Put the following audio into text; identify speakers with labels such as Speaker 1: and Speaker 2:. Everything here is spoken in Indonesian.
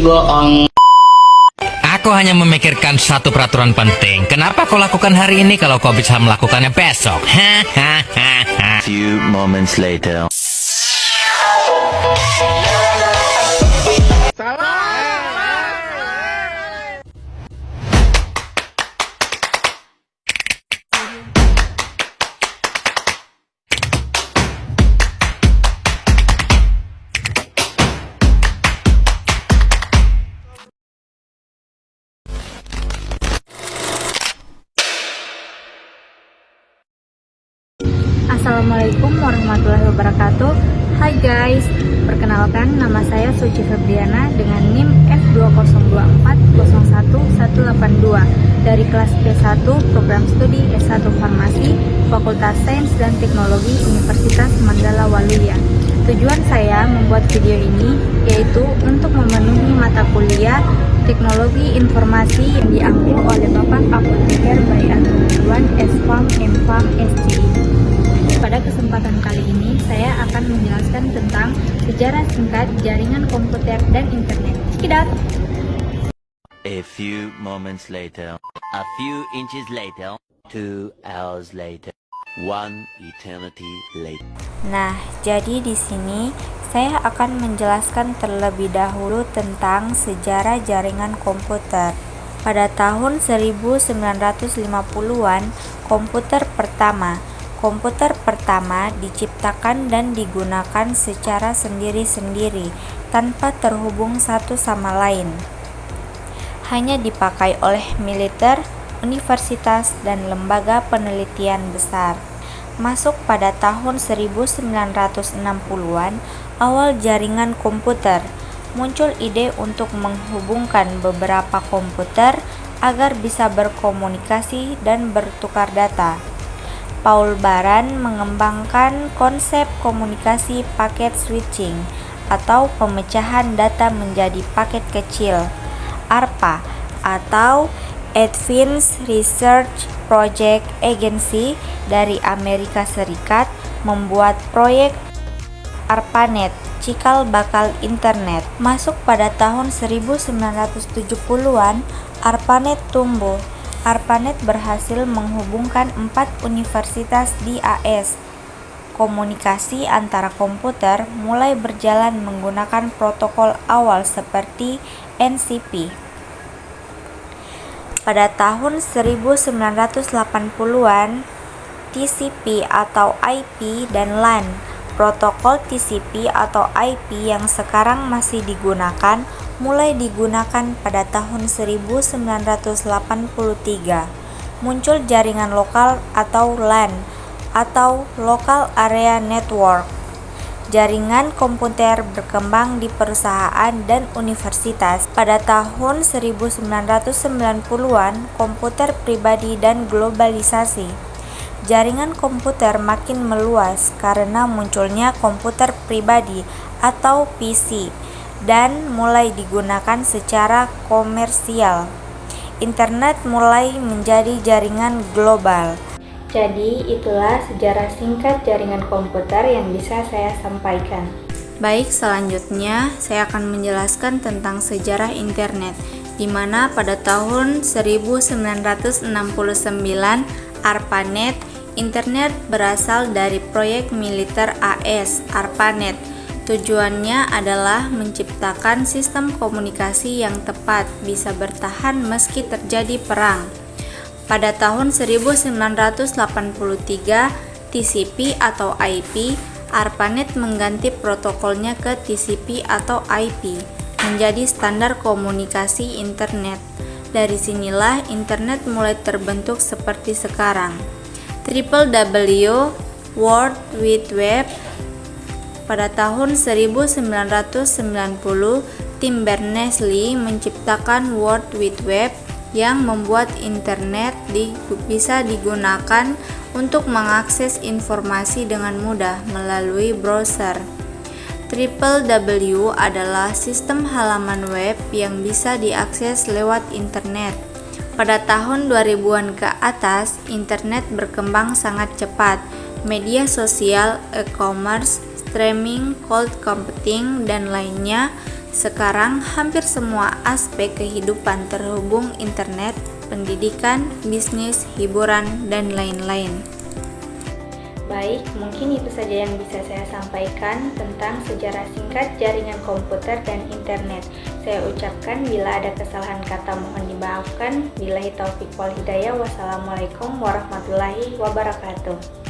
Speaker 1: bohong.
Speaker 2: Aku hanya memikirkan satu peraturan penting. Kenapa kau lakukan hari ini kalau kau bisa melakukannya besok? Hahaha.
Speaker 3: Few moments later.
Speaker 4: Assalamualaikum warahmatullahi wabarakatuh. Hai guys, perkenalkan nama saya Suci Febriana dengan NIM F2024018182 dari kelas P1 Program Studi S1 Farmasi Fakultas Sains dan Teknologi Universitas Mandala Waluya. Tujuan saya membuat video ini yaitu untuk memenuhi mata kuliah Teknologi Informasi yang diambil oleh Bapak Apoteker Bayi Ridwan S.Farm M.Farm SCI. Pada kesempatan kali ini, saya akan menjelaskan tentang sejarah singkat jaringan komputer dan internet. Check it out!
Speaker 3: A few moments later. A few inches later. 2 hours later. 1 eternity later.
Speaker 4: Nah, jadi di sini saya akan menjelaskan terlebih dahulu tentang sejarah jaringan komputer. Pada tahun 1950-an, Komputer pertama diciptakan dan digunakan secara sendiri-sendiri tanpa terhubung satu sama lain. Hanya dipakai oleh militer, universitas, dan lembaga penelitian besar. Masuk pada tahun 1960-an, awal jaringan komputer, muncul ide untuk menghubungkan beberapa komputer agar bisa berkomunikasi dan bertukar data. Paul Baran mengembangkan konsep komunikasi paket switching atau pemecahan data menjadi paket kecil, ARPA atau Advanced Research Project Agency dari Amerika Serikat membuat proyek ARPANET, cikal bakal internet. Masuk pada tahun 1970-an, ARPANET tumbuh. ARPANET berhasil menghubungkan 4 universitas di AS. Komunikasi antara komputer mulai berjalan menggunakan protokol awal seperti NCP. Pada tahun 1980-an, TCP atau IP dan LAN. Protokol TCP atau IP yang sekarang masih digunakan mulai digunakan pada tahun 1983. Muncul jaringan lokal atau LAN atau Local Area Network. Jaringan komputer berkembang di perusahaan dan universitas. Pada tahun 1990-an, komputer pribadi dan globalisasi. Jaringan komputer makin meluas karena munculnya komputer pribadi atau PC dan mulai digunakan secara komersial. Internet mulai menjadi jaringan global. Jadi itulah sejarah singkat jaringan komputer yang bisa saya sampaikan. Baik, selanjutnya saya akan menjelaskan tentang sejarah internet, di mana pada tahun 1969 ARPANET, internet berasal dari proyek militer AS, ARPANET. Tujuannya adalah menciptakan sistem komunikasi yang tepat bisa bertahan meski terjadi perang. Pada tahun 1983, TCP atau IP, ARPANET mengganti protokolnya ke TCP atau IP, menjadi standar komunikasi internet. Dari sinilah internet mulai terbentuk seperti sekarang. www, World Wide Web. Pada tahun 1990, tim Berners-Lee menciptakan World Wide Web yang membuat internet bisa digunakan untuk mengakses informasi dengan mudah melalui browser. www adalah sistem halaman web yang bisa diakses lewat internet. Pada tahun 2000-an ke atas, internet berkembang sangat cepat. Media sosial, e-commerce, streaming, cloud computing, dan lainnya Sekarang hampir semua aspek kehidupan terhubung internet, pendidikan, bisnis, hiburan, dan lain-lain. Baik, mungkin itu saja yang bisa saya sampaikan tentang sejarah singkat jaringan komputer dan internet. Saya ucapkan bila ada kesalahan kata mohon dimaafkan. Billahi taufiq wal hidayah. Wassalamualaikum warahmatullahi wabarakatuh.